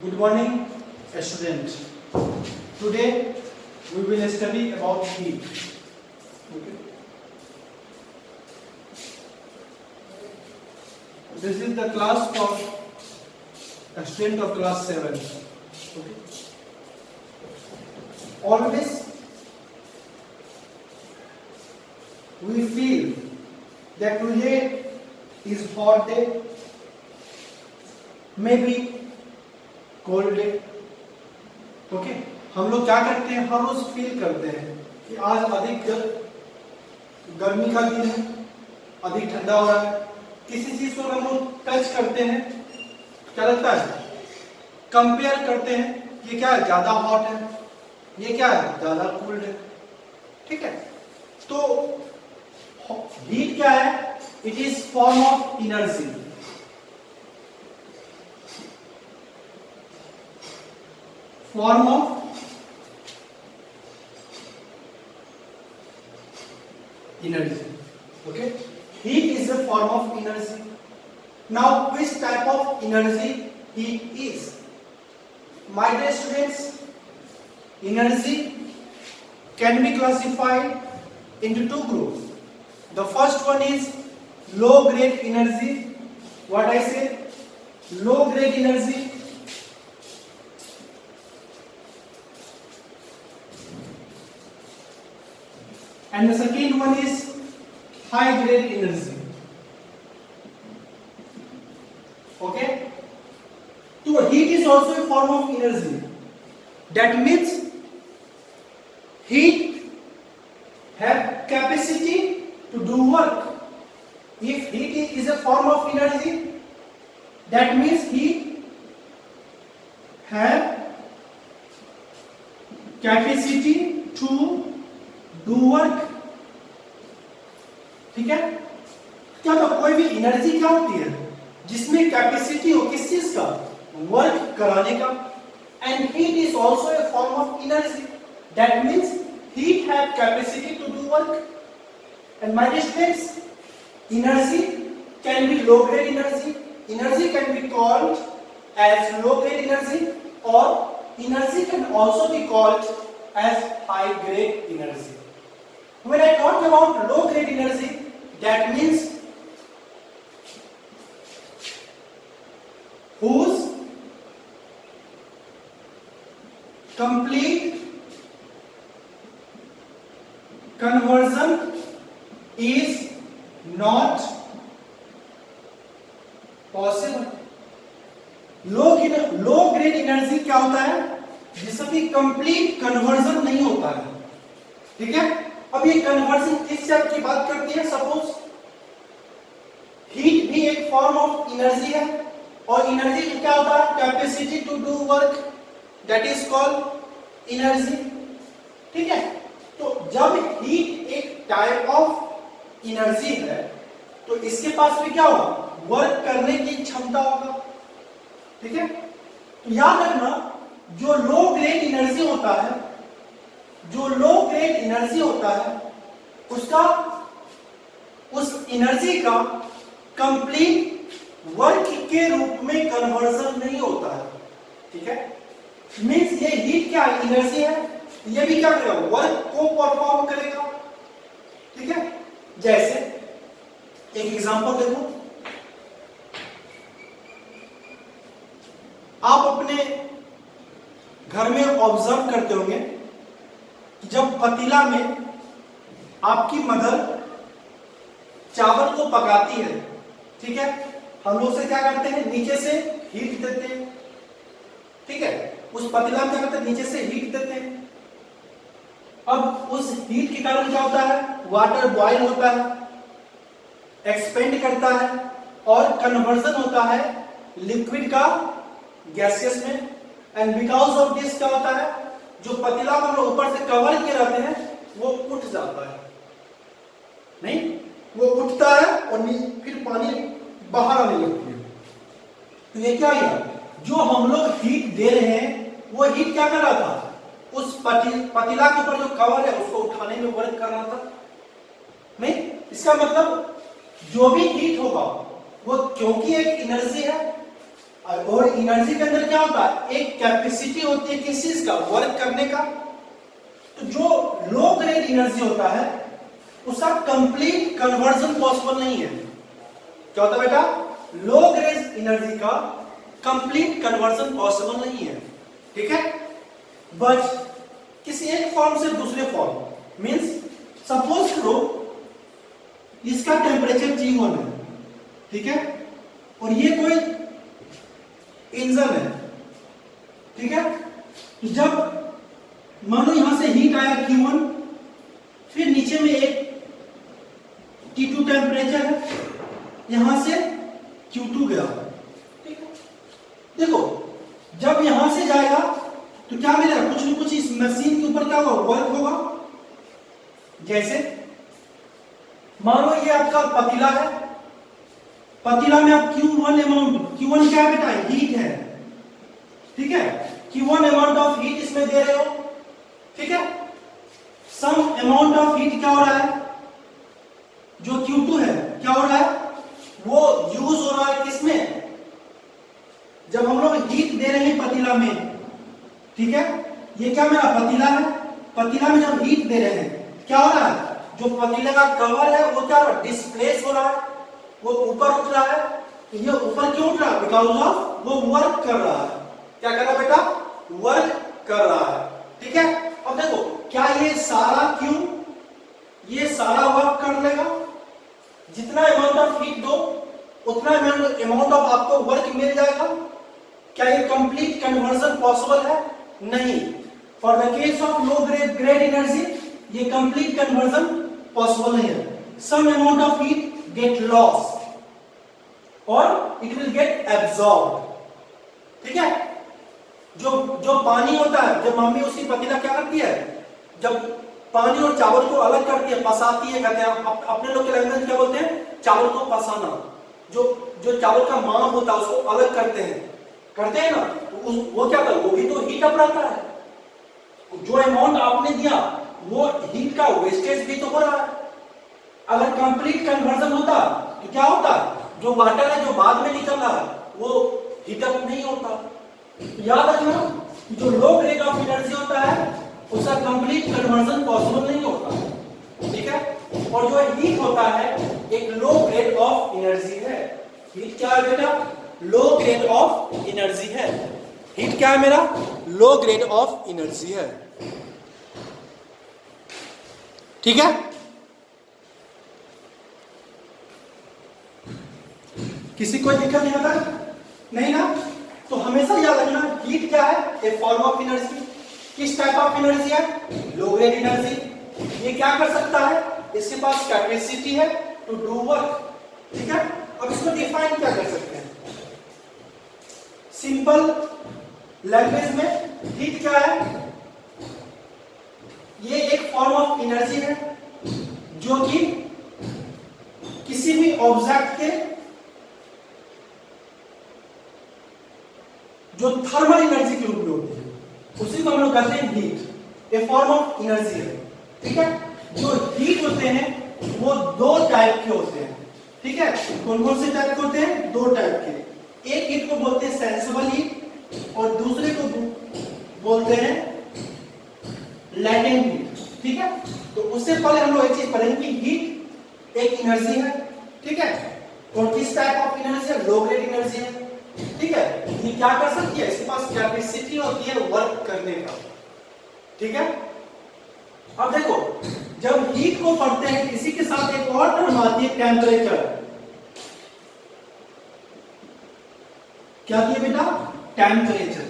Good morning, student. Today we will study about heat. Okay. This is the class for a student of class 7. Okay. Always we feel that today is hot day, maybe cold day. Okay, हम लोग क्या करते हैं, हर रोज feel करते हैं कि आज अधिक गर्मी का दिन है, अधिक ठंडा हो रहा है. किसी चीज को हम लोग टच करते हैं, क्या लगता है, कंपेयर करते हैं, ये क्या है, ज्यादा हॉट है, ये क्या है, ज्यादा कोल्ड है. ठीक है, तो हीट क्या है, it is form of energy. Form of energy. Okay, heat is a form of energy. Now, which type of energy heat is? My dear students, energy can be classified into two groups. The first one is low grade energy. What I say? Low grade energy. And the second one is high grade energy. Okay, so heat is also a form of energy. That means heat have capacity to do work. If heat is a form of energy, that means heat have capacity to do work. ठीक है, क्या तो कोई भी energy क्या होती है जिसमें कैपेसिटी हो किस चीज का, वर्क कराने का. And heat is also a form of energy. That means heat have capacity to do work. And my dear students, energy can be low grade energy. Energy can be called as low grade energy और energy can also be called as high grade energy. When I talk about low grade energy, that means whose complete conversion is not possible. Low grade energy क्या होता है, जिसमें complete conversion नहीं होता है. ठीक है, अब ये कन्वर्जन किस चीज की बात करती है. सपोज हीट भी एक फॉर्म ऑफ एनर्जी है और एनर्जी क्या होता है, capacity to do work, that is called energy. ठीक है, तो जब हीट एक टाइप ऑफ एनर्जी है तो इसके पास भी क्या होगा, वर्क करने की क्षमता होगा. ठीक है, तो याद रखना, जो लो ग्रेड एनर्जी होता है, जो लो ग्रेड एनर्जी होता है, उसका उस एनर्जी का कंप्लीट वर्क के रूप में कन्वर्जन नहीं होता है. ठीक है, मींस ये हीट क्या है, एनर्जी है, ये भी क्या करेगा, वर्क को परफॉर्म करेगा. ठीक है, जैसे एक एग्जांपल देखो, आप अपने घर में ऑब्जर्व करते होंगे कि जब पतीला में आपकी मदर चावल को पकाती है, ठीक है, हम लोग से क्या करते हैं, नीचे से हीट देते हैं. ठीक है, उस पतीला में क्या करते हैं, नीचे से हीट देते हैं. अब उस हीट के कारण क्या होता है, वाटर बॉयल होता है, एक्सपेंड करता है और कन्वर्जन होता है लिक्विड का गैसियस में. एंड बिकॉज ऑफ दिस क्या होता है, जो पतीला हम लोग ऊपर से कवर किए रहते हैं वो उठ जाता है, नहीं, वो उठता है और फिर पानी बाहर आने लगती है. तो ये क्या है, जो हम लोग हीट दे रहे हैं वो हीट क्या कर रहा था, उस पतीला के ऊपर जो कवर है उसको उठाने में वर्क कर रहा था. नहीं, इसका मतलब जो भी हीट होगा वो क्योंकि एक एनर्जी है, और एनर्जी के अंदर क्या होता है, एक कैपेसिटी होती है किस चीज का, वर्क करने का। तो जो लो ग्रेड एनर्जी होता है उसका कंप्लीट कन्वर्जन पॉसिबल नहीं है। क्या होता है बेटा, लो ग्रेड एनर्जी का कंप्लीट कन्वर्जन पॉसिबल नहीं है, ठीक है। बट किसी एक फॉर्म से दूसरे फॉर्म मींस सपोज करो इसका टेम्परेचर T1 है, ठीक है, और ये कोई इंजन है, ठीक है। तो जब मानो यहां से हीट आया Q1, फिर नीचे में एक T2 टेम्परेचर है, यहां से Q2 गया, ठीक है। देखो जब यहां से जाएगा तो क्या मिलेगा, कुछ न कुछ इस मशीन के ऊपर क्या होगा, वर्क होगा। जैसे मानो ये आपका पतीला है, पतीला में आप Q1 अमाउंट, Q1 क्या बेटा, हीट है, ठीक है। Q1 अमाउंट ऑफ हीट इसमें दे रहे हो, ठीक है। सम अमाउंट ऑफ हीट क्या हो रहा है, जो Q2 है क्या हो रहा है, वो यूज हो रहा है किसमें, जब हम लोग हीट दे रहे हैं पतीला में, ठीक है। ये क्या मेरा पतीला है, पतीला में जब हीट दे रहे हैं क्या हो रहा है, जो पतीले का कवर है वो क्या डिस्प्लेस हो रहा है, वो ऊपर उठ रहा है। तो ये ऊपर क्यों उठ रहा है, बिकॉज ऑफ वो वर्क कर रहा है। क्या कर रहा है बेटा, वर्क कर रहा है, ठीक है। अब देखो क्या ये सारा क्यों, ये सारा वर्क कर लेगा, जितना अमाउंट ऑफ हीट दो उतना अमाउंट ऑफ आपको वर्क मिल जाएगा। क्या ये कंप्लीट कन्वर्जन पॉसिबल है, नहीं। For the case of low grade energy ये कंप्लीट कन्वर्जन पॉसिबल नहीं है। Some amount of heat get loss और इट विल गेट एब्सॉर्ब, ठीक है। जो पानी होता है, जब मम्मी उसकी पतीला क्या करती है, जब पानी और चावल को अलग करती है, पसाती है, कहते हैं अपने लोग के लैंग्वेज क्या बोलते हैं, चावल को पसाना। जो चावल का मांग होता है उसको अलग करते हैं ना, तो वो क्या कर, वो भी तो हीट अप रहता है। जो अमाउंट आपने दिया वो हीट का वेस्टेज भी तो हो रहा है। अगर कंप्लीट कन्वर्जन होता तो क्या होता, जो वाटर है जो बाद में निकल रहा है वो हीट अप नहीं होता। याद रखना जो लो ग्रेड ऑफ एनर्जी होता है उसका कंप्लीट कन्वर्जन पॉसिबल नहीं होता, ठीक है। और जो हीट होता है एक लो ग्रेड ऑफ एनर्जी है। हीट क्या है बेटा, लो ग्रेड ऑफ एनर्जी है। हीट क्या है मेरा, लो ग्रेड ऑफ एनर्जी है, ठीक है। किसी कोई दिक्कत नहीं होता, नहीं ना। तो हमेशा याद रखना हीट क्या है, ए फॉर्म ऑफ एनर्जी। किस टाइप ऑफ एनर्जी है, लो ग्रेड एनर्जी। ये क्या कर सकता है, इसके पास कैपेसिटी है टू डू वर्क, ठीक है। अब इसको डिफाइन क्या कर सकते हैं, सिंपल लैंग्वेज में हीट क्या है, ये एक फॉर्म ऑफ एनर्जी है जो कि किसी भी ऑब्जेक्ट के जो थर्मल एनर्जी के रूप में होती है उसी को हम लोग कहते हैं heat, A form of energy है, ठीक है। जो हीट होते हैं वो दो टाइप के होते हैं, ठीक है। कौन कौन से टाइप के होते हैं, दो टाइप के। एक हीट को बोलते हैं सेंसिबल हीट और दूसरे को बोलते हैं लैटेंट हीट, ठीक है। तो उससे पहले हम लोग एक चीज पढ़ेंगे कि हीट एक एनर्जी है, ठीक है। और किस टाइप ऑफ एनर्जी है, लो ग्रेड एनर्जी है, ठीक है। ये क्या कर सकती है, इसके पास कैपेसिटी होती है वर्क करने का, ठीक है। अब देखो जब हीट को पढ़ते हैं इसी के साथ एक और टर्म आती है टेम्परेचर। क्या थी बेटा, टेम्परेचर,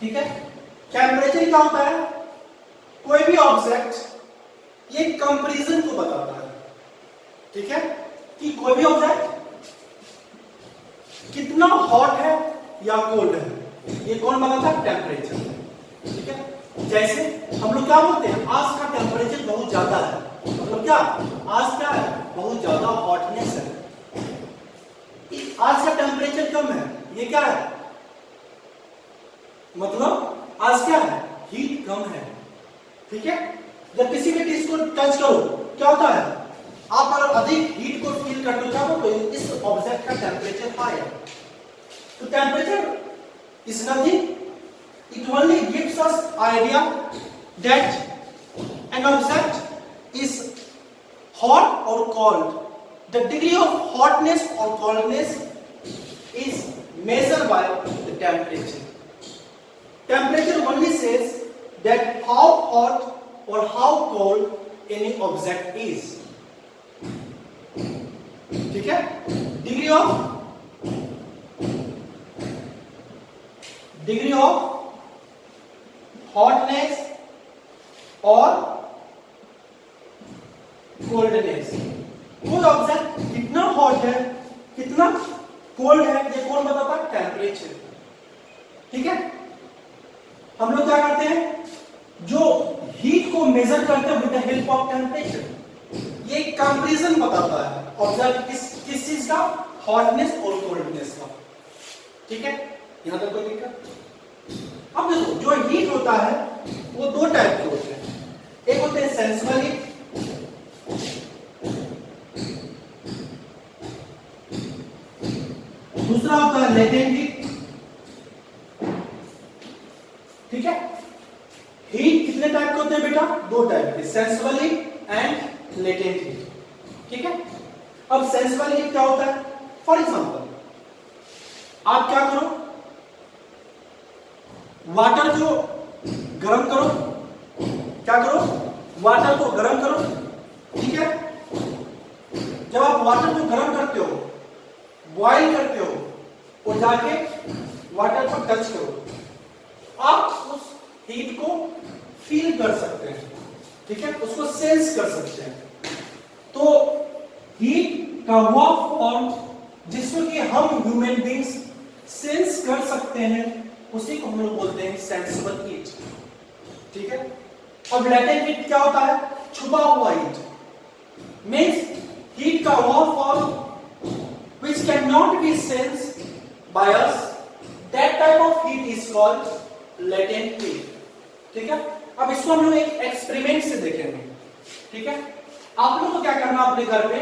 ठीक है। टेम्परेचर क्या होता है, कोई भी ऑब्जेक्ट ये कंपैरिजन को बताता है, ठीक है, कि कोई भी ऑब्जेक्ट कितना हॉट है या कोल्ड है, ये कौन बताता है, टेम्परेचर, ठीक है। जैसे हम लोग क्या बोलते हैं, आज का टेम्परेचर बहुत ज्यादा है, मतलब क्या, आज क्या है, बहुत ज्यादा हॉटनेस है। आज का टेम्परेचर कम है, ये क्या है, मतलब आज क्या है, हीट कम है, ठीक है। जब किसी भी चीज को टच करो क्या होता है, आप अगर अधिक हीट को फील करते हो तो इस ऑब्जेक्ट का टेम्परेचर हाई है, तो temperature is nothing, it only gives us idea that an object is hot or cold. The degree of hotness or coldness is measured by the temperature. Temperature only says that how hot or how cold any object is. ठीक है? degree of hotness और coldness. कोई object कितना hot है कितना cold है ये कौन बताता है? टेम्परेचर. ठीक है, हम लोग क्या करते हैं जो हीट को मेजर करते हैं with the help of temperature. ये कंपैरिजन बताता है ऑब्जेक्ट किस चीज का? हॉटनेस और कोल्डनेस का. ठीक है, यहां तक कोई दिक्कत? अब देखो जो हीट होता है वो दो टाइप के होते हैं. एक होते हैं सेंसिबल हीट, दूसरा होता है लेटेंट हीट. ठीक है, हीट कितने टाइप के होते हैं बेटा? दो टाइप के, sensible heat and latent heat. ठीक है, अब सेंसिबल हीट क्या होता है? फॉर एग्जांपल आप क्या करो, वाटर को गर्म करो. क्या करो? वाटर को गर्म करो. ठीक है, जब आप वाटर को गर्म करते हो, बॉईल करते हो और जाके वाटर को टच करो, आप उस हीट को फील कर सकते हैं. ठीक है, उसको सेंस कर सकते हैं. तो हीट का वो फॉर्म जिसको कि हम ह्यूमन बींग्स सेंस कर सकते हैं उसी को हम लोग बोलते हैं सेंसिबल हीट. ठीक है, अब लेटेंट हीट क्या होता है? छुपा हुआ हीट. मींस हीट का वो form which cannot be sensed by us, that type of heat is called latent heat. ठीक है, अब इसको हम लोग एक एक्सपेरिमेंट से देखेंगे. ठीक है, आप लोगों को क्या करना अपने घर पे?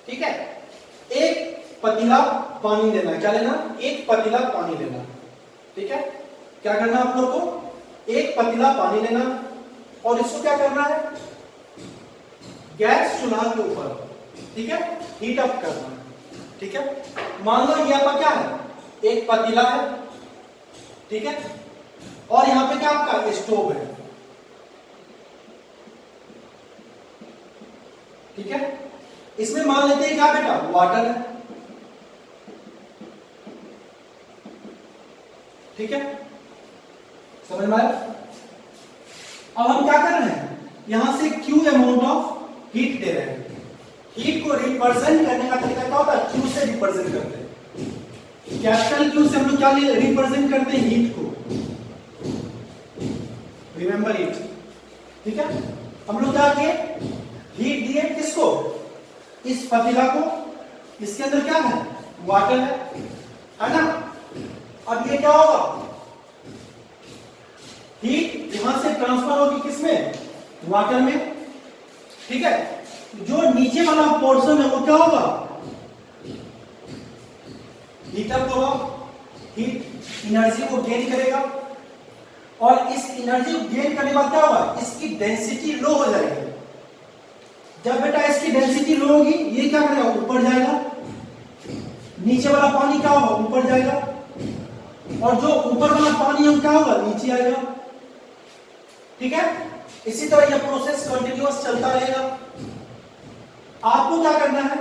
ठीक है, एक पतीला पानी लेना है. क्या लेना? एक पतीला पानी लेना. ठीक है, क्या करना आप लोग को? एक पतीला पानी लेना और इसको क्या करना है? गैस चूल्हा के ऊपर, ठीक है, हीट अप करना है. ठीक है, मान लो ये आपका क्या है? एक पतीला है. ठीक है, और यहां पे क्या आपका स्टोव है. ठीक है, इसमें मान लेते हैं क्या बेटा? वाटर है. ठीक है, समझ में आया? अब हम क्या कर रहे हैं? यहां से Q अमाउंट ऑफ हीट दे रहे हैं. हीट को रिप्रेजेंट करने का तरीका क्या होता है? Q से रिप्रेजेंट करते हैं. कैपिटल Q से हम लोग क्या रिप्रेजेंट करते हैं? हीट को. Remember it. ठीक है, हम लोग क्या किए? हीट दिए किसको? इस पतीला को. इसके अंदर क्या है? वाटर है ना? अब ये क्या होगा? हीट यहां से ट्रांसफर होगी किसमें? वाटर में. ठीक है, जो नीचे वाला पोर्शन है वो क्या होगा? हीट अप होगा. हीट एनर्जी को गेन करेगा और इस एनर्जी को गेन करने के बाद क्या होगा? इसकी डेंसिटी लो हो जाएगी. जब बेटा इसकी डेंसिटी लो होगी, ये क्या करेगा? ऊपर जाएगा. नीचे वाला पानी क्या होगा? ऊपर जाएगा. और जो ऊपर वाला पानी है क्या होगा? नीचे आएगा. ठीक है, इसी तरह यह प्रोसेस कंटिन्यूअस चलता रहेगा. आपको क्या करना है?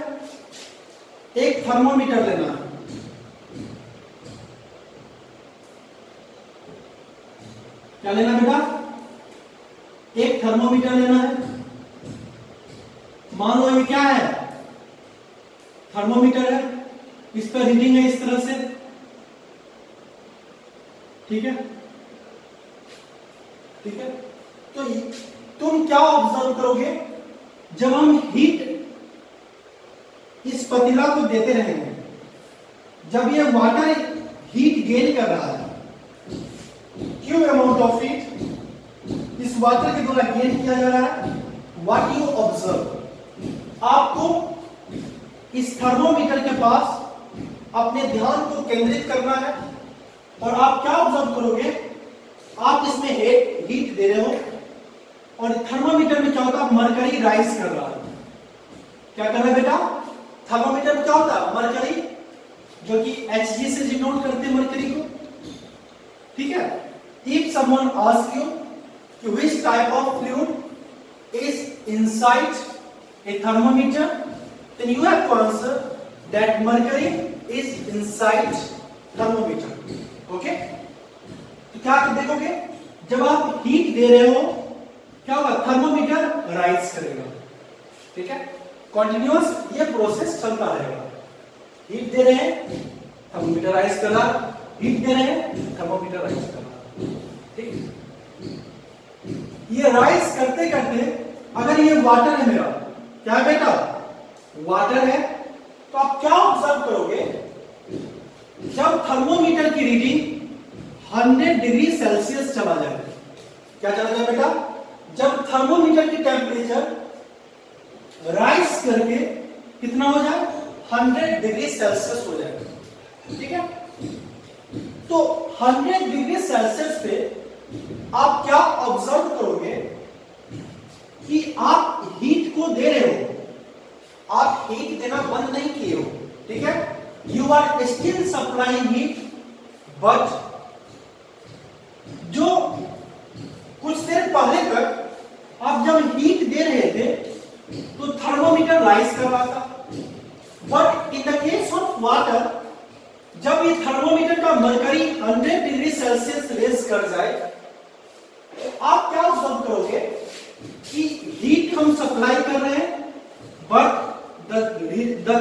एक थर्मोमीटर लेना है. क्या लेना बेटा? एक थर्मोमीटर लेना है. मान लो ये क्या है? थर्मोमीटर है. इस पर रीडिंग है इस तरह से. ठीक है, ठीक है, तो तुम क्या ऑब्जर्व करोगे? जब हम हीट इस पतीला को देते रहेंगे, जब ये वाटर हीट गेन कर रहा है, क्यू अमाउंट ऑफ हीट इस वाटर के द्वारा गेन किया जा रहा है. What you observe? आपको इस थर्मोमीटर के पास अपने ध्यान को केंद्रित करना है और आप क्या ऑब्जर्व करोगे, आप इसमें हीट दे रहे हो और थर्मामीटर में क्या होता है, मरकरी राइज कर रहा है। क्या कर रहा है बेटा, थर्मामीटर में क्या होता है, मरकरी, जो कि Hg से डिनोट करते हैं मरकरी को, ठीक है। इफ समवन आस्क यू कि which type of fluid is inside a thermometer, then you have to answer that mercury is inside thermometer. Okay, तो क्या देखोगे, जब आप हीट दे रहे हो क्या होगा, थर्मामीटर राइज करेगा, ठीक है। कंटिन्यूअस ये प्रोसेस चलता रहेगा। हीट दे रहे हैं, थर्मामीटर राइज कर रहा, हीट दे रहे हैं, थर्मामीटर राइज कर रहा, ठीक। ये राइज करते करते अगर ये वाटर है मेरा, क्या है बेटा, वाटर है, तो आप क्या ऑब्जर्व करोगे, जब थर्मोमीटर की रीडिंग 100 डिग्री सेल्सियस चला जाए, क्या चला जाए बेटा, जब थर्मोमीटर की टेम्परेचर राइज करके कितना हो जाए, 100 डिग्री सेल्सियस हो जाए, ठीक है। तो 100 डिग्री सेल्सियस पे आप क्या ऑब्जर्व करोगे कि आप हीट को दे रहे हो, आप हीट देना बंद नहीं किए हो, ठीक है। You are still supplying heat, but जो कुछ देर पहले तक आप जब हीट दे रहे थे तो थर्मोमीटर राइज कर रहा था, but in the case of water जब ये थर्मोमीटर का मरकरी 100 डिग्री सेल्सियस रेज कर जाए, तो आप क्या ऑब्जर्व करोगे कि हीट हम सप्लाई कर रहे हैं, but the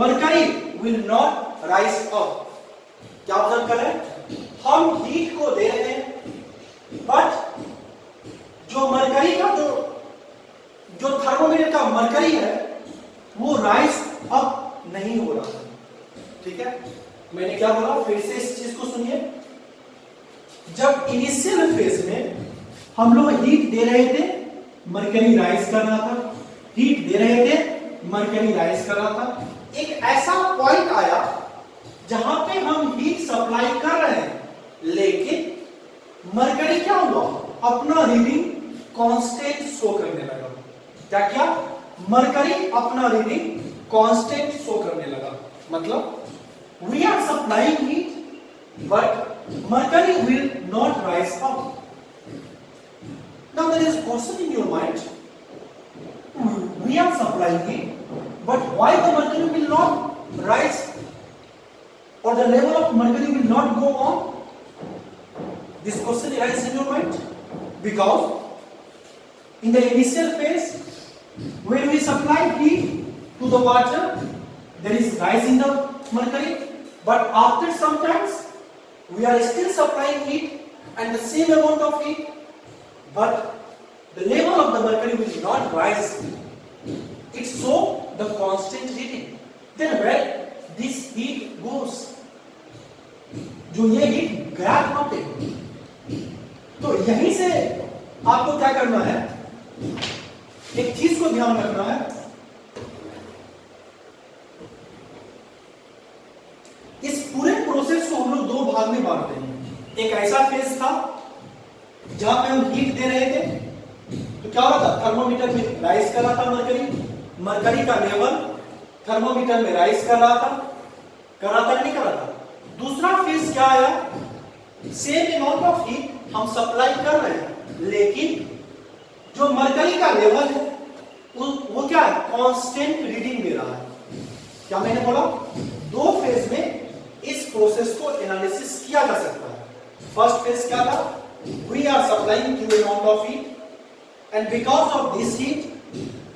mercury will not rise up। क्या ऑब्जर्व कर रहे हैं, हम हीट को दे रहे हैं, बट जो मरकरी का जो थर्मोमीटर का मरकरी है वो राइज अप नहीं हो रहा है, ठीक है। मैंने क्या बोला, फिर से इस चीज को सुनिए। जब इनिशियल फेज में हम लोग हीट दे रहे थे, मरकरी राइज कर रहा था, हीट दे रहे थे, मरकरी राइज कर रहा था, एक ऐसा पॉइंट आया जहां पे हम हीट सप्लाई कर रहे हैं, लेकिन मरकरी क्या हुआ, अपना रीडिंग कांस्टेंट शो करने लगा। क्या मरकरी अपना रीडिंग कांस्टेंट शो करने लगा, मतलब we are supplying heat but mercury will not rise up. Now there is question in your mind, we are supplying heat, but why the mercury will not rise or the level of mercury will not go on? This question arises in your mind because in the initial phase when we supply heat to the water, there is rise in the mercury, but after some times we are still supplying heat and the same amount of heat, but the level of the mercury will not rise. It's so the constant reading. Then where this heat goes? जो ये heat गया कहां पे? तो यहीं से आपको क्या करना है, एक चीज को ध्यान रखना है। इस पूरे प्रोसेस को हम लोग दो भाग में बांटते हैं। एक ऐसा फेज था जहां पे हम हीट दे रहे थे, तो क्या हो रहा था, थर्मोमीटर में राइज कर रहा था मरकरी का लेवल थर्मोमीटर में राइज कर रहा था कि नहीं कर रहा था। दूसरा फेज क्या आया, सेम अमाउंट ऑफ हीट हम सप्लाई कर रहे हैं, लेकिन जो मरकरी का लेवल है वो क्या है, कांस्टेंट रीडिंग दे रहा है। क्या मैंने बोला, दो फेज में इस प्रोसेस को एनालिसिस किया जा सकता है। फर्स्ट फेज क्या था, we are supplying given amount of heat and because of this heat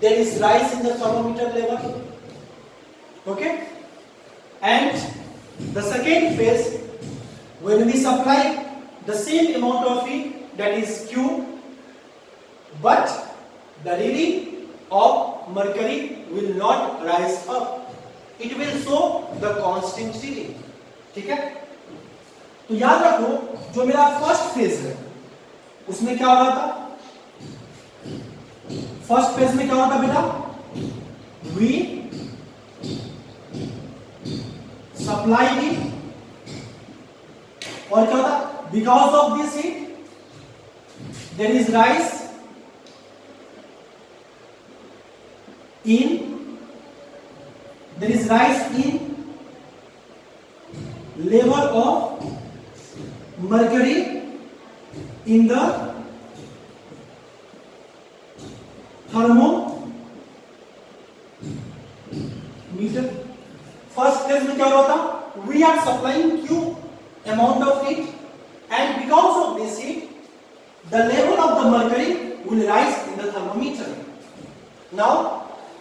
there is rise in the thermometer level, okay, and the second phase when we supply the same amount of heat, that is Q, but the reading of mercury will not rise up, it will show the constant reading, ठीक है। तो याद रखो, जो मेरा first phase है उसमें क्या हो रहा था, फर्स्ट फेज में क्या होता वी सप्लाई हीट, और क्या होता, because of this heat there is rise in level of mercury in the thermometer. First phase में क्या हो रहा था, we are supplying Q amount of heat and because of this heat the level of the mercury will rise in the thermometer. Now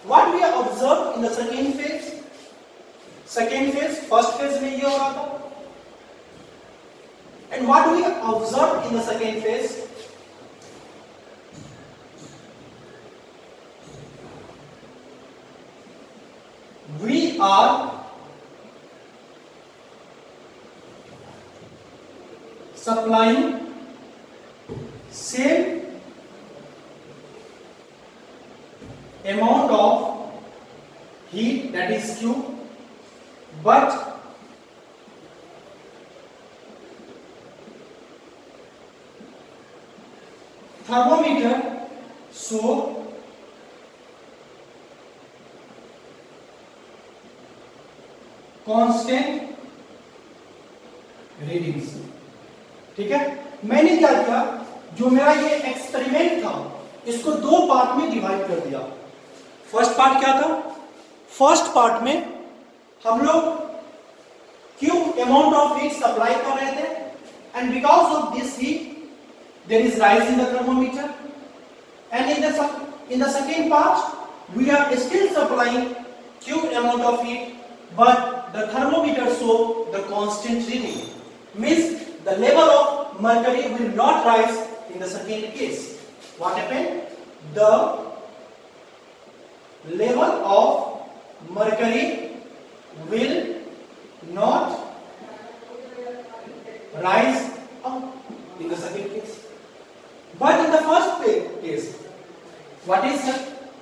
what we have observed in the second phase, first phase में ये हो रहा था, and what we have observed in the second phase, we are supplying same amount of heat, that is Q, but thermometer show constant readings. ठीक है, मैंने क्या किया, जो मेरा ये एक्सपेरिमेंट था इसको दो पार्ट में डिवाइड कर दिया। फर्स्ट पार्ट क्या था, फर्स्ट पार्ट में हम लोग Q amount of heat supply कर रहे थे and because of this heat there is rise in the thermometer, and in the second part we are still supplying Q amount of heat but the thermometer show the constant reading, means the level of mercury will not rise in the second case. What happened? The level of mercury will not rise up in the second case. But in the first case, what is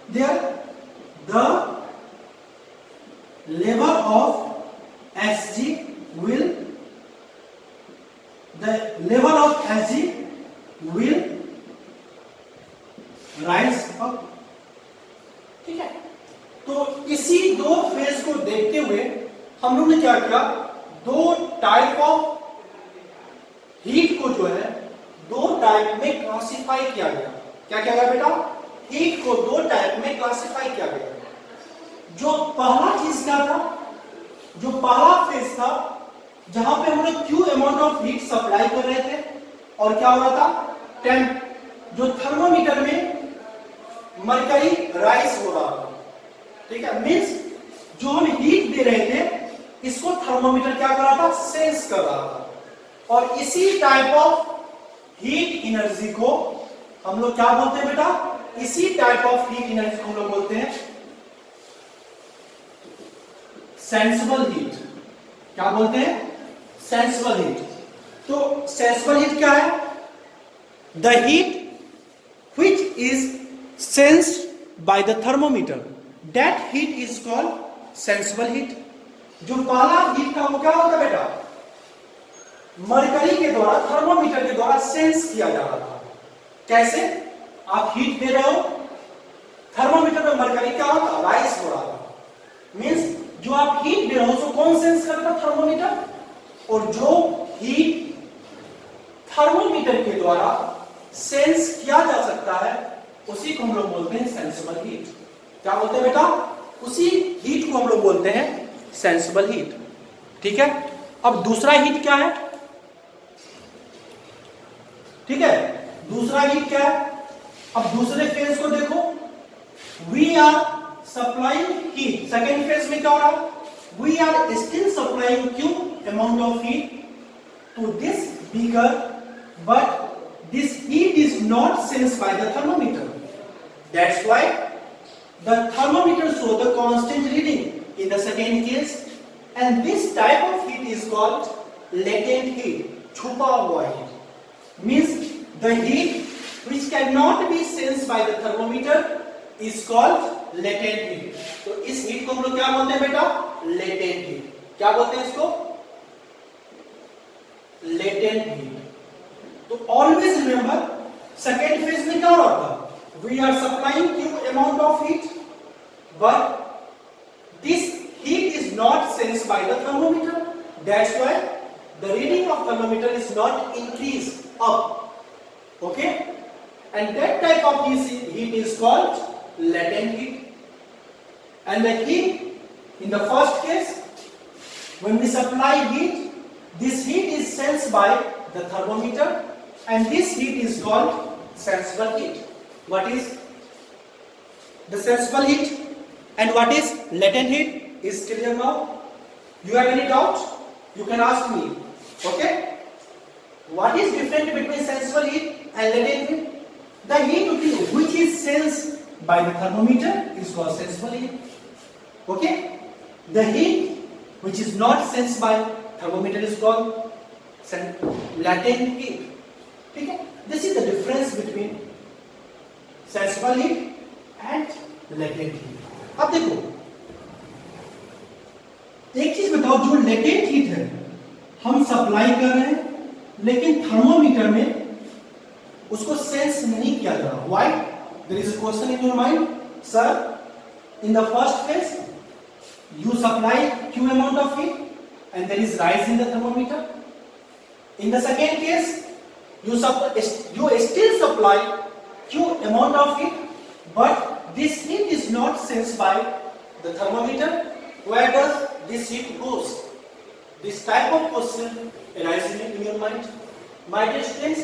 there? The level of Hg will rise up. ठीक है, तो इसी दो phase को देखते हुए हम लोग ने क्या किया, दो टाइप ऑफ हीट को जो है दो टाइप में क्लासिफाई किया गया। क्या किया गया बेटा, हीट को दो टाइप में क्लासिफाई किया गया। जो पहला चीज क्या था, जो पहला फेज था जहां पे हम लोग Q amount of heat supply कर रहे थे और क्या हो रहा था, जो थर्मोमीटर में मरकरी राइज हो रहा था। ठीक है, मींस जो हम हीट दे रहे थे इसको थर्मोमीटर क्या कर रहा था, सेंस कर रहा था। और इसी टाइप ऑफ हीट एनर्जी को हम लोग क्या बोलते हैं बेटा, इसी टाइप ऑफ हीट एनर्जी को हम लोग बोलते हैं सेंसिबल हीट। क्या बोलते हैं, सेंसिबल हीट। तो सेंसिबल हीट क्या है, the heat which is sensed by the thermometer, that heat is called sensible heat. जो पहला हीट था वो क्या होता बेटा, मरकरी के द्वारा, थर्मोमीटर के द्वारा सेंस किया जा रहा था। कैसे, आप हीट दे रहे हो, थर्मोमीटर में मरकरी क्या होता, राइज हो रहा था, मींस जो आप हीट दे रहे हो उसको कौन सेंस करता, थर्मोमीटर। और जो हीट थर्मोमीटर के द्वारा सेंस किया जा सकता है उसी को हम लोग बोलते हैं सेंसिबल हीट। क्या बोलते हैं बेटा, उसी हीट को हम लोग बोलते हैं सेंसिबल हीट। ठीक है, अब दूसरा हीट क्या है, ठीक है, दूसरा हीट क्या है, अब दूसरे फेज को देखो, we are supplying heat. Second phase में क्या हो रहा है, we are still supplying Q amount of heat to this beaker, but this heat is not sensed by the thermometer. That's why the thermometer shows the constant reading in the second case, and this type of heat is called latent heat, छुपा हुआ heat, means the heat which cannot be sensed by the thermometer is called latent heat. तो इस heat को हम लोग क्या बोलते हैं बेटा, लेटेंट हीट। क्या बोलते हैं इसको? Latent heat. तो ऑलवेज रिमेंबर सेकेंड फेज में क्या हो रहा था? We are supplying Q amount of heat, but this heat is not sensed by the thermometer. That's why the reading of thermometer is not increased up. Okay? And that type of heat is called latent heat. And the heat, in the first case, when we supply heat, this heat is sensed by the thermometer, and this heat is called sensible heat. What is the sensible heat? And what is latent heat? Is clear now? You have any doubt? You can ask me. Okay? What is different between sensible heat and latent heat? The heat which is sensed by the thermometer is called sensible heat. Okay? The heat which is not sensed by thermometer is called latent heat. Okay? This is the difference between sensible heat and latent heat. अब देखो, एक चीज बताओ, जो latent heat है हम supply कर रहे हैं, लेकिन थर्मोमीटर में उसको सेंस नहीं किया जा रहा. Why? There is a question in your mind. Sir, in the first phase you supply Q amount of heat and there is rise in the thermometer. In the second case you still supply Q amount of heat, but this heat is not sensed by the thermometer. Where does this heat goes? This type of question arises in your mind. My dear students,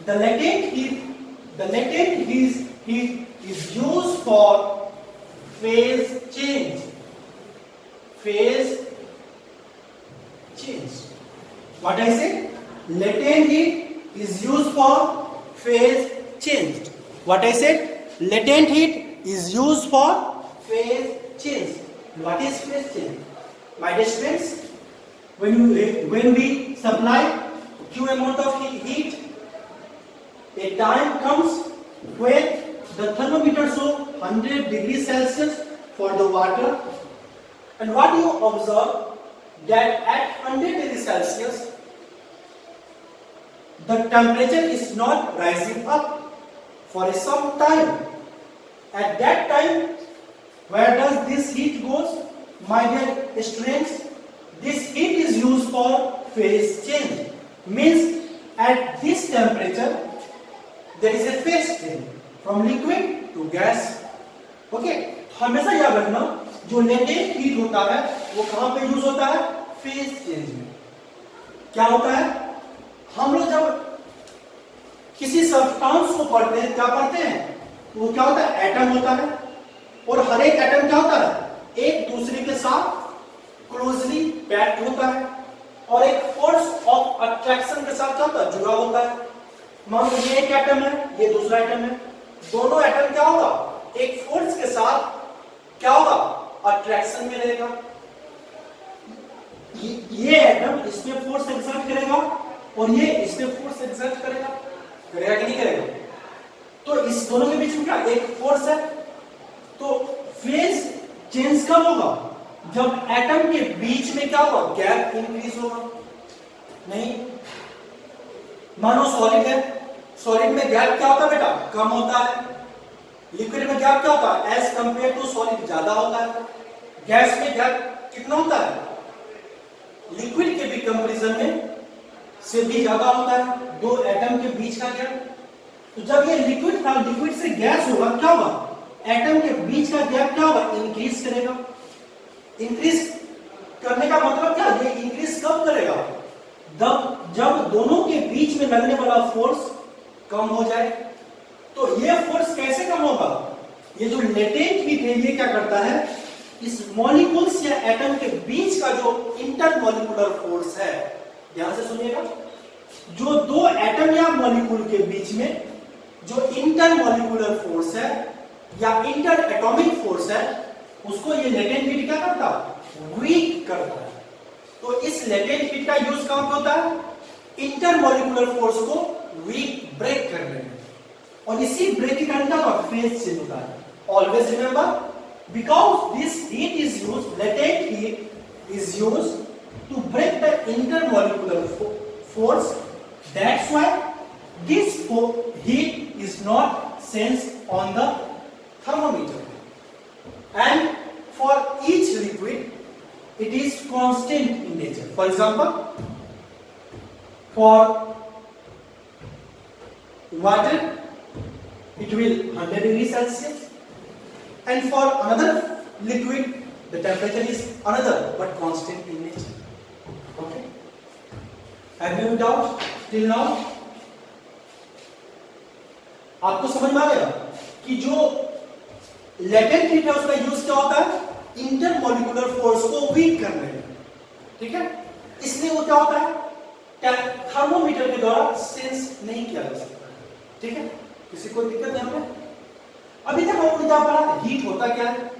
the latent heat is used for phase change. Phase change. What I say? Latent heat is used for phase change. What I said? Latent heat is used for phase change. What is phase change? My dear students, when we supply Q amount of heat, a time comes when the thermometer shows 100 degrees Celsius for the water, and what you observe that at 100 degrees Celsius the temperature is not rising up for some time. At that time, where does this heat goes? My dear students, this heat is used for phase change. Means at this temperature there is a phase change from liquid to gas. Okay? हमेशा याद रखना, जो latent heat होता है वो कहां पे use होता है? फेज चेंज में. क्या होता है? हम लोग जब किसी सब्सटेंस को पढ़ते हैं, क्या पढ़ते हैं? वो क्या होता है? एटम होता है, और हर एक एटम क्या होता है? एक दूसरे के साथ क्लोजली पैक्ड होता है, और एक फोर्स ऑफ अट्रैक्शन के साथ क्या होता है? जुड़ा होता है. मान लो ये एक एटम है, ये दूसरा एटम है, दोनों एटम क्या होगा? एक फोर्स के साथ क्या होगा? अट्रैक्शन में रहेगा. ये एटम इसमें फोर्स एक्सर्ट करेगा और ये इसमें फोर्स एक्सर्ट करेगा कि नहीं करेगा? तो इस दोनों के बीच में क्या एक फोर्स है. तो फेज चेंज कब होगा? जब एटम के बीच में क्या होगा? गैप इंक्रीज होगा. नहीं, मानो सॉलिड है, सॉलिड में गैप क्या होता है बेटा? कम होता है. लिक्विड में गैप क्या होता है? एज कंपेयर टू सॉलिड ज्यादा होता है. गैस में गैप कितना होता है? लिक्विड के भी कंपैरिजन में से भी ज्यादा होता है, दो एटम के बीच का गैप. तो जब ये लिक्विड था, लिक्विड से गैस होगा, क्या होगा? एटम के बीच का गैप क्या होगा? इंक्रीज करेगा. इंक्रीज करने का मतलब क्या? ये इंक्रीज कब करेगा? जब दोनों के बीच में लगने वाला फोर्स कम हो जाए. तो ये फोर्स कैसे कम होगा? ये जो लेटेंट हीट है ये क्या करता है? इस मॉलिक्यूल्स या एटम के बीच का जो इंटरमॉलिक्यूलर फोर्स है, ध्यान से सुनिएगा, जो दो एटम या मॉलिक्यूल के बीच में जो इंटरमॉलिक्यूलर फोर्स है या इंटर एटॉमिक फोर्स है, उसको ये लेटेंट हीट क्या करता है? वीक करता है. तो इस लेटेंट हीट का यूज कहां पे होता है? इंटरमॉलिक्यूलर फोर्स को वीक ब्रेक करने में. और इसी ब्रेकिंग करने का फेज चेंज होता है. Always remember, because this heat is used, latent heat is used to break the intermolecular force. That's why this heat is not sensed on the thermometer. And for each liquid, it is constant in nature. For example, for water, it will 100 degrees Celsius, and for another liquid, the temperature is another but constant in nature. Okay? Have you doubt till now? आपको समझ में आ गया कि जो latent heat है उसका use क्या होता है? इंटरमोलिकुलर फोर्स को वीक करने में. ठीक है? इसलिए वो क्या होता है? थर्मोमीटर के द्वारा सेंस नहीं किया जा सकता. ठीक है? किसी को दिक्कत यहाँ पे? अभी तक हमने क्या पढ़ा? हीट होता क्या है?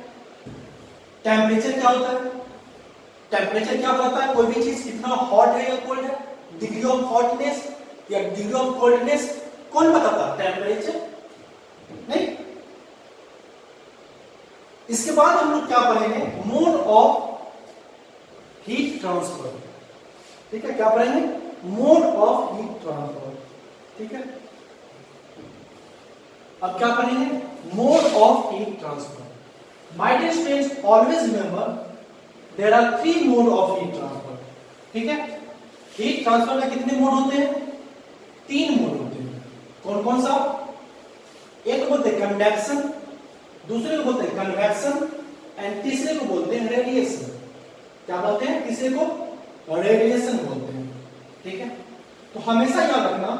टेम्परेचर क्या होता है? टेम्परेचर क्या बताता है? कोई भी चीज कितना हॉट है या कोल्ड है? डिग्री ऑफ हॉटनेस या डिग्री ऑफ कोल्डनेस कौन बताता है? टेम्परेचर नहीं. इसके बाद हम लोग क्या पढ़ेंगे? Mode of heat transfer. ठीक है? क्या पढ़ेंगे? Mode of heat transfer. ठीक है? अब क्या पढ़ेंगे? Mode of heat transfer. My dear students, always remember there are 3 mode of heat transfer. ठीक है? हीट ट्रांसफर का कितने मोड होते हैं? 3 मोड होते हैं. कौन कौन सा? एक को बोलते हैं कंडक्शन, दूसरे को बोलते हैं कन्वेक्शन, एंड तीसरे को बोलते हैं रेडिएशन. क्या बोलते हैं? तीसरे को रेडिएशन बोलते हैं. ठीक है? तो हमेशा याद रखना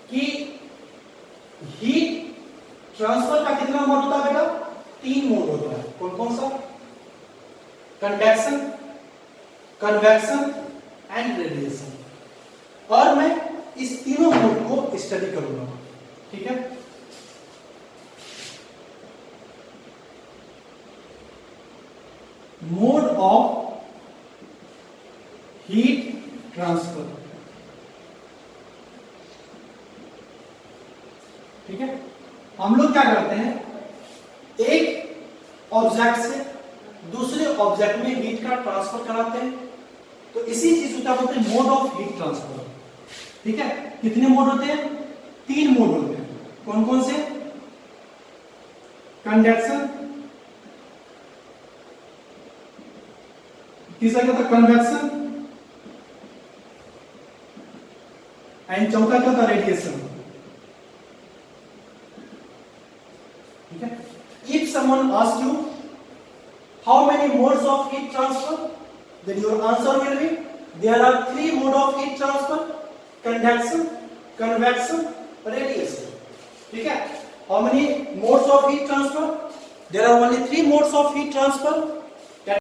कि हीट ट्रांसफर का कितना मोड होता है बेटा? 3 मोड होता है. कौन कौन सा? Conduction, convection and radiation. और मैं इस तीनों मोड को स्टडी करूंगा. ठीक है? Mode of heat transfer. ठीक है? हम लोग क्या करते हैं? एक ऑब्जेक्ट से दूसरे ऑब्जेक्ट में हीट का ट्रांसफर कराते हैं. तो इसी चीज को क्या बोलते हैं? Mode of heat transfer. ठीक है? कितने मोड होते हैं? 3 मोड होते हैं. कौन कौन से? कंडक्शन, तीसरा क्या था? कन्वेक्शन, एंड चौथा क्या था? रेडिएशन. ठीक है? If someone asks you how many modes of heat transfer, then your answer will be there are 3 modes of heat transfer: conduction, convection, radiation. ठीक है? How many modes of heat transfer? There are only 3 modes of heat transfer: